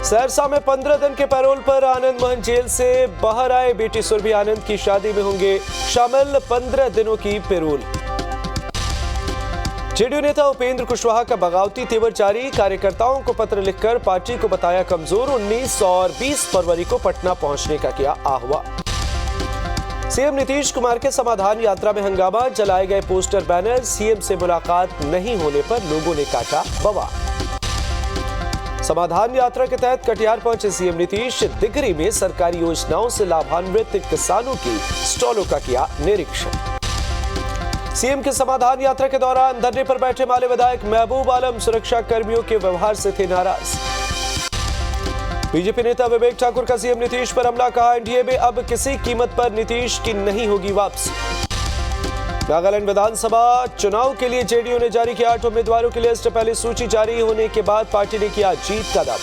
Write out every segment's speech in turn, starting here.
सहरसा में 15 दिन के पैरोल पर आनंद मोहन जेल से बाहर आए। बेटी सुरभि आनंद की शादी में होंगे शामिल। 15 दिनों की पैरोल। जेडीयू नेता उपेंद्र कुशवाहा का बगावती तेवर जारी। कार्यकर्ताओं को पत्र लिखकर पार्टी को बताया कमजोर। 19 और 20 फरवरी को पटना पहुंचने का किया आह्वान। सीएम नीतीश कुमार के समाधान यात्रा में हंगामा। जलाए गए पोस्टर बैनर। सीएम से मुलाकात नहीं होने पर लोगों ने काटा बवाल। समाधान यात्रा के तहत कटिहार पहुंचे सीएम नीतीश। दिगरी में सरकारी योजनाओं से लाभान्वित किसानों की स्टॉलों का किया निरीक्षण। सीएम के समाधान यात्रा के दौरान धरने पर बैठे माले विधायक महबूब आलम सुरक्षा कर्मियों के व्यवहार से थे नाराज। बीजेपी नेता विवेक ठाकुर का सीएम नीतीश पर हमला। कहा एनडीए में अब किसी कीमत पर नीतीश की नहीं होगी वापसी। नागालैंड विधानसभा चुनाव के लिए जेडीयू ने जारी किया 8 उम्मीदवारों की लिस्ट। पहली सूची जारी होने के बाद पार्टी ने किया जीत का दावा।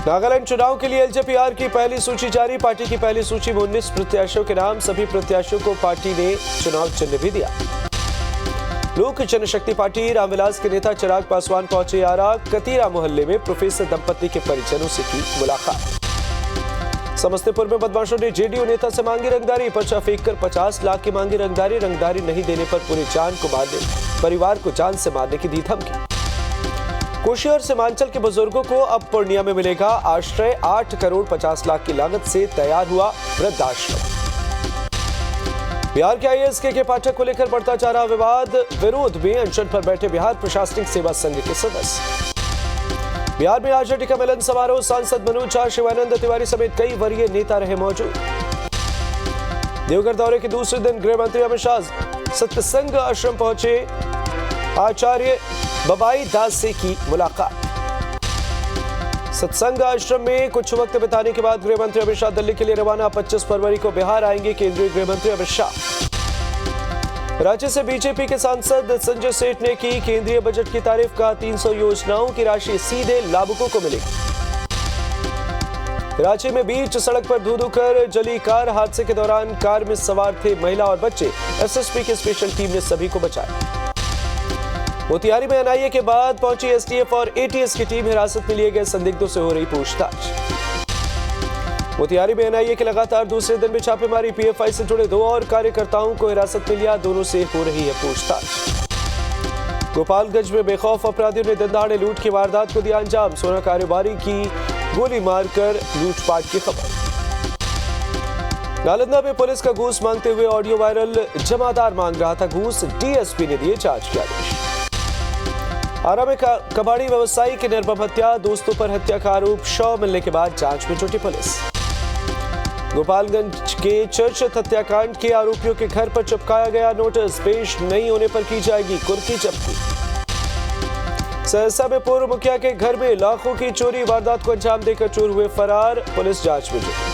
नागालैंड चुनाव के लिए एलजेपीआर की पहली सूची जारी। पार्टी की पहली सूची में 19 प्रत्याशियों के नाम। सभी प्रत्याशियों को पार्टी ने चुनाव चिन्ह भी दिया। लोक जनशक्ति पार्टी रामविलास के नेता चिराग पासवान पहुंचे आरा। कतीरा मोहल्ले में प्रोफेसर दंपति के परिजनों से की मुलाकात। समस्तीपुर में बदमाशों ने जेडीयू नेता से मांगी रंगदारी। पर्चा फेंककर 50 लाख की मांगी रंगदारी। रंगदारी नहीं देने पर पूरी जान को मारने, परिवार को जान से मारने की दी धमकी। कोशी और सीमांचल के बुजुर्गों को अब पूर्णिया में मिलेगा आश्रय। 8 करोड़ 50 लाख की लागत से तैयार हुआ वृद्धाश्रम। बिहार के आईएएस के पाठक को लेकर बढ़ता जा रहा विवाद। विरोध में अनशन पर बैठे बिहार प्रशासनिक सेवा संघ के सदस्य। बिहार में आरजेडी का मिलन समारोह। सांसद मनोज झा, शिवानंद तिवारी समेत कई वरीय नेता रहे मौजूद। देवघर दौरे के दूसरे दिन गृह मंत्री अमित शाह सत्संग आश्रम पहुंचे। आचार्य बबाई दास से की मुलाकात। सत्संग आश्रम में कुछ वक्त बिताने के बाद गृह मंत्री अमित शाह दिल्ली के लिए रवाना। 25 फरवरी को बिहार आएंगे केंद्रीय गृह मंत्री अमित शाह। राज्य से बीजेपी के सांसद संजय सेठ ने की केंद्रीय बजट की तारीफ। का 300 योजनाओं की राशि सीधे लाभुकों को मिलेगी। रांची में बीच सड़क पर धू-धू कर जली कार। हादसे के दौरान कार में सवार थे महिला और बच्चे। एसएसपी की स्पेशल टीम ने सभी को बचाया। मोतिहारी में एनआईए के बाद पहुंची एसटीएफ और एटीएस की टीम। हिरासत में लिए गए संदिग्धों से हो रही पूछताछ। मोतिहारी में एनआईए के लगातार दूसरे दिन भी छापेमारी। पीएफआई से जुड़े 2 और कार्यकर्ताओं को हिरासत में लिया। दोनों से हो रही है पूछताछ। गोपालगंज में बेखौफ अपराधियों ने दिन दहाड़े लूट की वारदात को दिया अंजाम। सोना कारोबारी की गोली मारकर लूटपाट की खबर। नालंदा में पुलिस का घूस मांगते हुए ऑडियो वायरल। जमादार मांग रहा था घूस। डीएसपी ने दिए जांच के आदेश। आरा में कबाड़ी व्यवसायी की निर्मम हत्या। दोस्तों पर हत्या का आरोप। शव मिलने के बाद जांच में जुटी पुलिस। गोपालगंज के चर्चित हत्याकांड के आरोपियों के घर पर चिपकाया गया नोटिस। पेश नहीं होने पर की जाएगी कुर्की जब्ती। सहरसा में पूर्व मुखिया के घर में लाखों की चोरी। वारदात को अंजाम देकर चोर हुए फरार। पुलिस जांच में जुटी।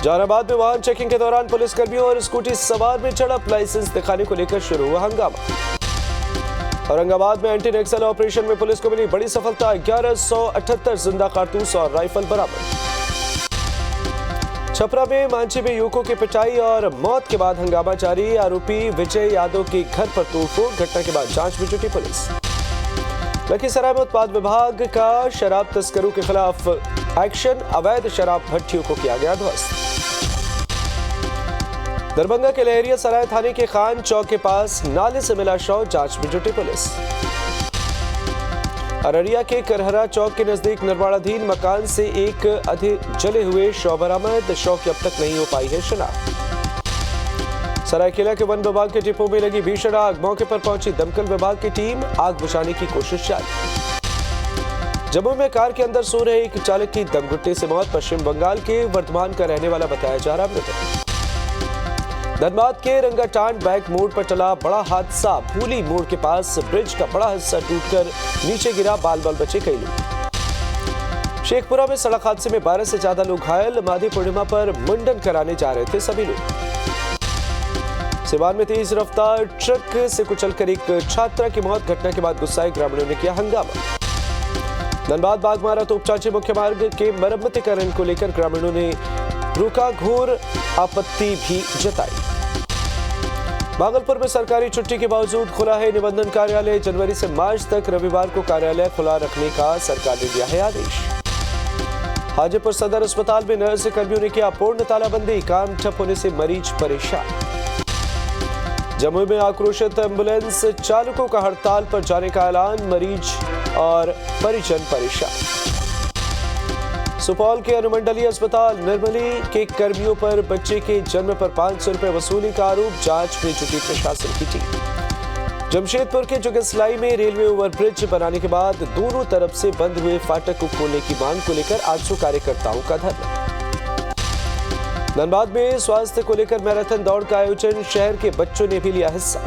जहानाबाद में वाहन चेकिंग के दौरान पुलिसकर्मियों और स्कूटी सवार में झड़प। लाइसेंस दिखाने को लेकर शुरू हुआ हंगामा। औरंगाबाद में एंटी नक्सल ऑपरेशन में पुलिस को मिली बड़ी सफलता। 1178 जिंदा कारतूस और राइफल बरामद। छपरा में मांझी में युवकों की पिटाई और मौत के बाद हंगामा जारी। आरोपी विजय यादव के घर पर तोड़फोड़। घटना के बाद जांच में जुटी पुलिस। लखीसराय में उत्पाद विभाग का शराब तस्करों के खिलाफ एक्शन। अवैध शराब भट्टियों को किया गया ध्वस्त। दरभंगा के लहरिया सराय थाने के खान चौक के पास नाले से मिला शव। जांच में जुटी पुलिस। अररिया के करहरा चौक के नजदीक निर्माणाधीन मकान से एक जले हुए शव बरामद। शव की अब तक नहीं हो पाई है शिनाख्त। सरायकेला के वन विभाग के डिपो में लगी भीषण आग। मौके पर पहुंची दमकल विभाग की टीम। आग बुझाने की कोशिश जारी। जम्मू में कार के अंदर सो रहे एक चालक की दम घुटने से मौत। पश्चिम बंगाल के वर्धमान का रहने वाला बताया जा रहा मृतक। धनबाद के रंगाटांड बैंक मोड़ पर चला बड़ा हादसा। भूली मोड़ के पास ब्रिज का बड़ा हिस्सा टूटकर नीचे गिरा। बाल बाल बचे कई लोग। शेखपुरा में सड़क हादसे में 12 से ज्यादा लोग घायल। माधी पूर्णिमा पर मुंडन कराने जा रहे थे सभी लोग। सिवान में तेज रफ्तार ट्रक से कुचलकर एक छात्रा की मौत। घटना के बाद गुस्साए ग्रामीणों ने किया हंगामा। धनबाद बागमारा तोपचांची मुख्य मार्ग के मरम्मतीकरण को लेकर ग्रामीणों ने रुका। घोर आपत्ति भी जताई। भागलपुर में सरकारी छुट्टी के बावजूद खुला है निबंधन कार्यालय। जनवरी से मार्च तक रविवार को कार्यालय खुला रखने का सरकार ने दिया है आदेश। हाजीपुर सदर अस्पताल में नर्स कर्मियों ने किया पूर्ण तालाबंदी। काम ठप होने से मरीज परेशान। जमुई में आक्रोशित एम्बुलेंस चालकों का हड़ताल पर जाने का ऐलान। मरीज और परिजन परेशान। सुपौल के अनुमंडलीय अस्पताल निर्मली के कर्मियों पर बच्चे के जन्म पर 500 रुपए वसूली का आरोप। जांच में जुटी प्रशासन की टीम। जमशेदपुर के जुगसलाई में रेलवे ओवरब्रिज बनाने के बाद दोनों तरफ से बंद हुए फाटक को खोलने की मांग को लेकर 800 कार्यकर्ताओं का धरना। धनबाद में स्वास्थ्य को लेकर मैराथन दौड़ का आयोजन। शहर के बच्चों ने भी लिया हिस्सा।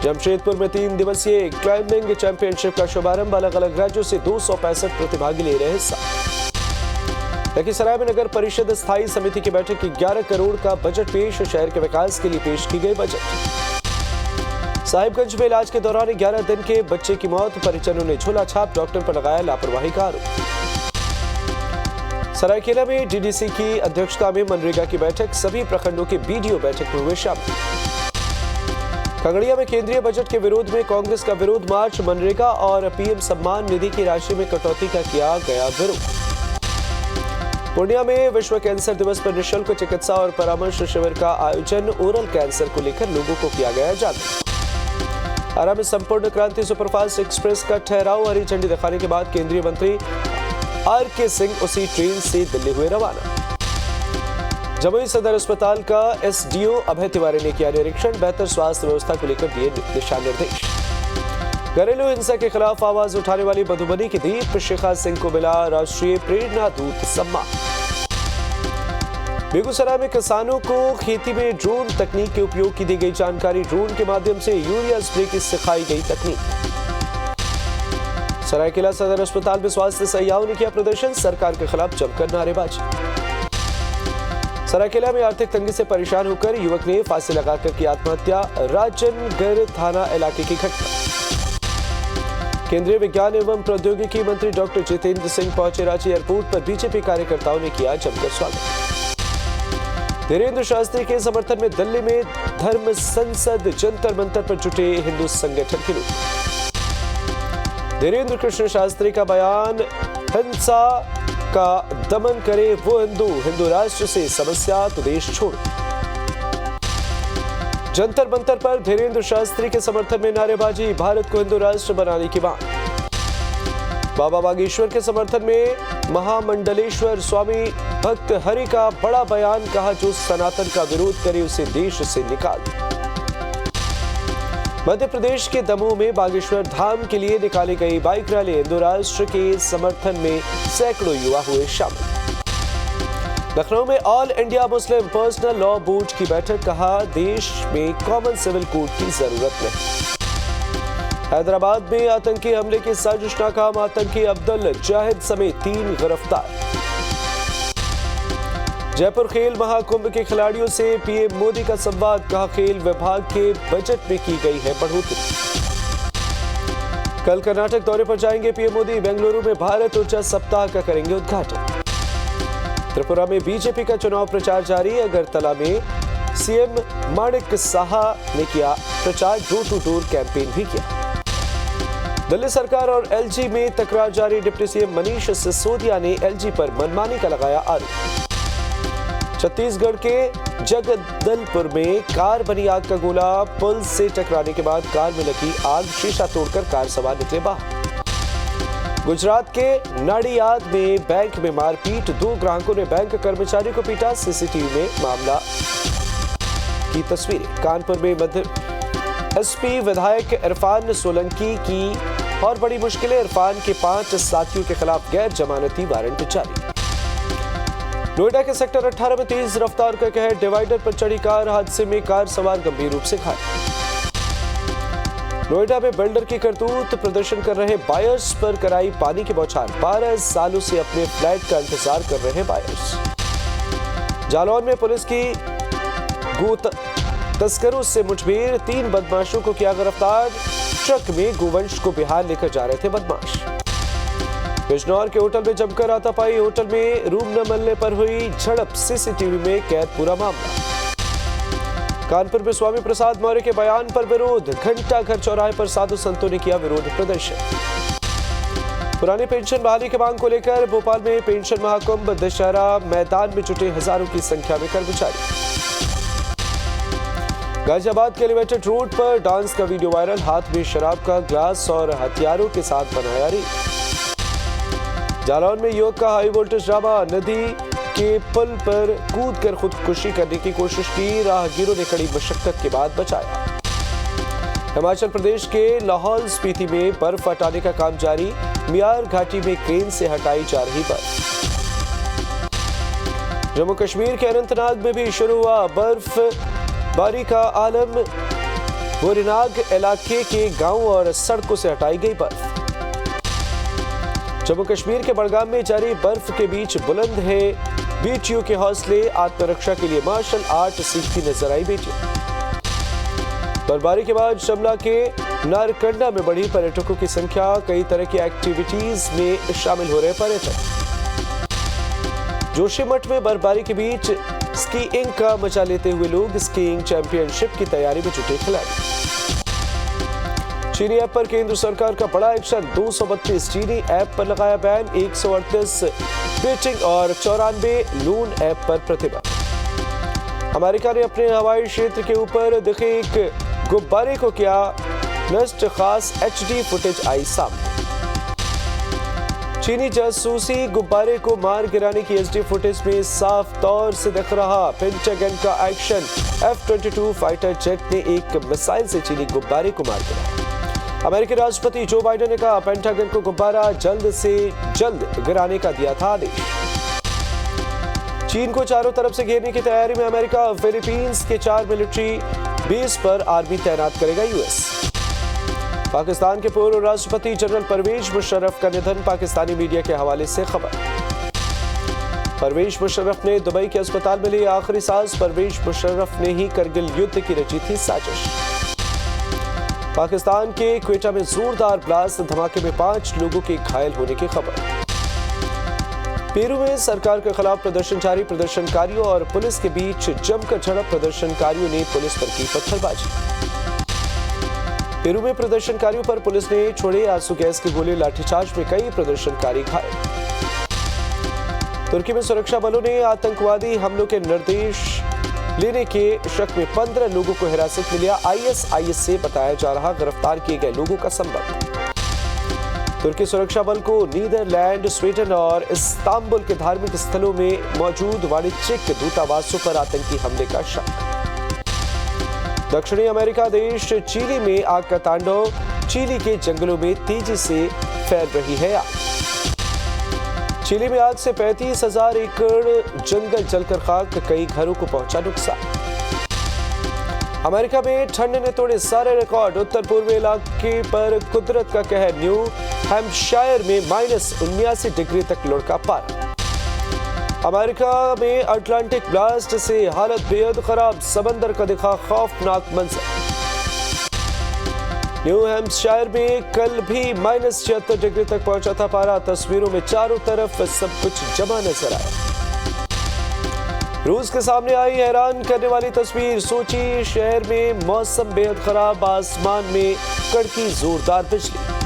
जमशेदपुर में 3 दिवसीय क्लाइंबिंग चैंपियनशिप का शुभारंभ। अलग अलग राज्यों से 265 प्रतिभागी ले रहे हिस्सा। लखीसराय में नगर परिषद स्थायी समिति की बैठक की 11 करोड़ का बजट पेश। शहर के विकास के लिए पेश की गई बजट। साहिबगंज में इलाज के दौरान 11 दिन के बच्चे की मौत। परिजनों ने झोला छाप डॉक्टर पर लगाया लापरवाही का आरोप। सरायकेला में डीडीसी की अध्यक्षता में मनरेगा की बैठक। सभी प्रखंडों के बीडीओ बैठक में हुए शामिल। खगड़िया में केंद्रीय बजट के विरोध में कांग्रेस का विरोध मार्च। मनरेगा और पीएम सम्मान निधि की राशि में कटौती का किया गया विरोध। पूर्णिया में विश्व कैंसर दिवस पर निःशुल्क चिकित्सा और परामर्श शिविर का आयोजन। ओरल कैंसर को लेकर लोगों को किया गया जागरूक। आरा में संपूर्ण क्रांति सुपरफास्ट एक्सप्रेस का ठहराव। हरी झंडी दिखाने के बाद केंद्रीय मंत्री आर.के. सिंह उसी ट्रेन से दिल्ली हुए रवाना। जमुई सदर अस्पताल का एसडीओ अभय तिवारी ने किया निरीक्षण। बेहतर स्वास्थ्य व्यवस्था को लेकर दिए दिशा निर्देश। घरेलू हिंसा के खिलाफ आवाज उठाने वाली मधुबनी की दीप शिखा सिंह को मिला राष्ट्रीय प्रेरणा दूत सम्मान। बेगूसराय में किसानों को खेती में ड्रोन तकनीक के उपयोग की दी गई जानकारी। ड्रोन के माध्यम से यूरिया स्प्रे की सिखाई गई तकनीक। सरायकेला सदर अस्पताल में स्वास्थ्य सहियाओं ने किया प्रदर्शन। सरकार के खिलाफ जमकर नारेबाजी। सरायकेला में आर्थिक तंगी से परेशान होकर युवक ने फांसी लगाकर की आत्महत्या। राजनगर थाना इलाके की घटना। केंद्रीय विज्ञान एवं प्रौद्योगिकी मंत्री डॉक्टर जितेंद्र सिंह पहुंचे रांची एयरपोर्ट पर। बीजेपी कार्यकर्ताओं ने किया जमकर स्वागत। धीरेन्द्र शास्त्री के समर्थन में दिल्ली में धर्म संसद जंतर मंतर पर जुटे हिंदू संगठन के लोग। धीरेन्द्र कृष्ण शास्त्री का बयान, हिंसा का दमन करे वो हिंदू राष्ट्र से समस्या तो देश छोड़। जंतर मंतर पर धीरेन्द्र शास्त्री के समर्थन में नारेबाजी। भारत को हिंदू राष्ट्र बनाने की मांग। बाबा बागेश्वर के समर्थन में महामंडलेश्वर स्वामी भक्त हरि का बड़ा बयान। कहा जो सनातन का विरोध करे उसे देश से निकाल। मध्य प्रदेश के दमोह में बागेश्वर धाम के लिए निकाली गई बाइक रैली। हिंदू राष्ट्र के समर्थन में सैकड़ों युवा हुए शामिल। लखनऊ में all India Muslim personal law board की बैठक। कहा देश में कॉमन सिविल कोड की जरूरत नहीं। हैदराबाद में आतंकी हमले की साजिश नाकाम। आतंकी अब्दुल जाहिद समेत 3 गिरफ्तार। जयपुर खेल महाकुंभ के खिलाड़ियों से पीएम मोदी का संवाद। कहा खेल विभाग के बजट में की गई है बढ़ोतरी। कल कर्नाटक दौरे पर जाएंगे पीएम मोदी। बेंगलुरु में भारत ऊर्जा सप्ताह का करेंगे उद्घाटन। त्रिपुरा में बीजेपी का चुनाव प्रचार जारी। अगरतला में सीएम माणिक साहा ने किया प्रचार। डोर टू डोर कैंपेन भी किया। दिल्ली सरकार और एलजी में तकरार जारी। डिप्टी सीएम मनीष सिसोदिया ने एलजी पर मनमानी का लगाया आरोप। छत्तीसगढ़ के जगदलपुर में कार बनी आग का गोला। पुल से टकराने के बाद कार में लगी आग। शीशा तोड़कर कार सवार निकले बाहर। गुजरात के नाडियाद में बैंक में मारपीट। 2 ग्राहकों ने बैंक कर्मचारी को पीटा। सीसीटीवी में मामला की तस्वीरें। कानपुर में मध्य एसपी विधायक इरफान सोलंकी की और बड़ी मुश्किलें। इरफान के 5 साथियों के खिलाफ गैर जमानती वारंट जारी। नोएडा के सेक्टर 18 में तेज रफ्तार का कहर। डिवाइडर पर चढ़ी कार। हादसे में कार सवार गंभीर रूप से घायल। नोएडा में बिल्डर की करतूत। प्रदर्शन कर रहे बायर्स पर कराई पानी की बौछार। 12 सालों से अपने फ्लैट का इंतजार कर रहे बायर्स। जालौन में पुलिस की तस्करों से मुठभेड़। 3 बदमाशों को किया गिरफ्तार। ट्रक में गोवंश को बिहार लेकर जा रहे थे बदमाश। बिजनौर के होटल में जमकर हाथापाई। होटल में रूम न मिलने पर हुई झड़प। सीसीटीवी में कैद पूरा मामला। कानपुर में स्वामी प्रसाद मौर्य के बयान पर विरोध, घंटा घर चौराहे पर साधु संतों ने किया विरोध प्रदर्शन। पुरानी पेंशन बहाली की मांग को लेकर भोपाल में पेंशन महाकुंभ, दशहरा मैदान में जुटे हजारों की संख्या में कर्मचारी। गाजियाबाद के एलिवेटेड रोड पर डांस का वीडियो वायरल, हाथ में शराब का ग्लास और हथियारों के साथ बनाया री। जालौन में युवक का हाई वोल्टेज ड्रामा, नदी के पुल पर कूदकर खुदकुशी करने की कोशिश की, राहगीरों ने कड़ी मशक्कत के बाद बचाया। हिमाचल प्रदेश के लाहौल स्पीति में बर्फ हटाने का काम जारी, मियार घाटी में क्रेन से हटाई जा रही बर्फ। जम्मू कश्मीर के अनंतनाग में भी शुरू हुआ बर्फबारी का आलम, बोरीनाग इलाके के गांव और सड़कों से हटाई गई बर्फ। जम्मू कश्मीर के बड़गाम में जारी बर्फ के बीच बुलंद है बेटियों के हौसले, आत्मरक्षा के लिए मार्शल आर्ट सीखती नजर आई बेटियां। बर्फबारी के बाद शिमला के नारकंडा में बढ़ी पर्यटकों की संख्या, कई तरह की एक्टिविटीज में शामिल हो रहे पर्यटक। जोशीमठ में बर्फबारी के बीच स्कीइंग का मजा लेते हुए लोग, स्कीइंग चैंपियनशिप की तैयारी में जुटे खिलाड़ी। चीनी ऐप पर केंद्र सरकार का बड़ा एक्शन, 232 चीनी ऐप पर लगाया बैन, 138 बेटिंग और 94 लून ऐप पर प्रतिबंध। अमेरिका ने अपने हवाई क्षेत्र के ऊपर दिखे एक गुब्बारे को किया नष्ट, खास HD फुटेज आई सामने। चीनी जासूसी गुब्बारे को मार गिराने की HD फुटेज में साफ तौर से दिख रहा पेंटागन का एक्शन। F-22 फाइटर जेट ने एक मिसाइल से चीनी गुब्बारे को मार गिराया। अमेरिकी राष्ट्रपति जो बाइडेन ने कहा पेंटागन को गुब्बारा जल्द से जल्द गिराने का दिया था आदेश। चीन को चारों तरफ से घेरने की तैयारी में अमेरिका, फिलीपींस के 4 मिलिट्री बेस पर आर्मी तैनात करेगा US। पाकिस्तान के पूर्व राष्ट्रपति जनरल परवेज मुशर्रफ का निधन, पाकिस्तानी मीडिया के हवाले से खबर। परवेज मुशर्रफ ने दुबई के अस्पताल में ली आखिरी सांस, परवेज मुशर्रफ ने ही करगिल युद्ध की रची थी साजिश। पाकिस्तान के क्वेटा में जोरदार ब्लास्ट, धमाके में 5 लोगों के घायल होने की खबर। पेरू में सरकार के खिलाफ प्रदर्शन जारी, प्रदर्शनकारियों और पुलिस के बीच जमकर झड़प, प्रदर्शनकारियों ने पुलिस पर की पत्थरबाजी। पेरू में प्रदर्शनकारियों पर पुलिस ने छोड़े आंसू गैस के गोले, लाठीचार्ज में कई प्रदर्शनकारी घायल। तुर्की में सुरक्षा बलों ने आतंकवादी हमलों के निर्देश लेने के शक में 15 लोगों को हिरासत में लिया, ISIS से बताया जा रहा गिरफ्तार किए गए लोगों का संबंध। तुर्की सुरक्षा बल को नीदरलैंड, स्वीडन और इस्तांबुल के धार्मिक स्थलों में मौजूद वाणिज्यिक दूतावासों पर आतंकी हमले का शक। दक्षिणी अमेरिका देश चिली में आग का तांडव, चिली के जंगलों में तेजी से फैल रही है आग। चिली में आग से 35,000 एकड़ जंगल जलकर खाक, कई घरों को पहुंचा नुकसान। अमेरिका में ठंड ने तोड़े सारे रिकॉर्ड, उत्तर पूर्वी इलाके पर कुदरत का कहर, न्यू हैम्पशायर में -79 डिग्री तक लुढ़का पारा। अमेरिका में अटलांटिक ब्लास्ट से हालत बेहद खराब, समंदर का दिखा खौफनाक मंजर। न्यू हैम्पशायर में कल भी -76 डिग्री तक पहुंचा था पारा, तस्वीरों में चारों तरफ सब कुछ जमा नजर आया। रूस के सामने आई हैरान करने वाली तस्वीर, सोची शहर में मौसम बेहद खराब, आसमान में कड़की जोरदार बिजली।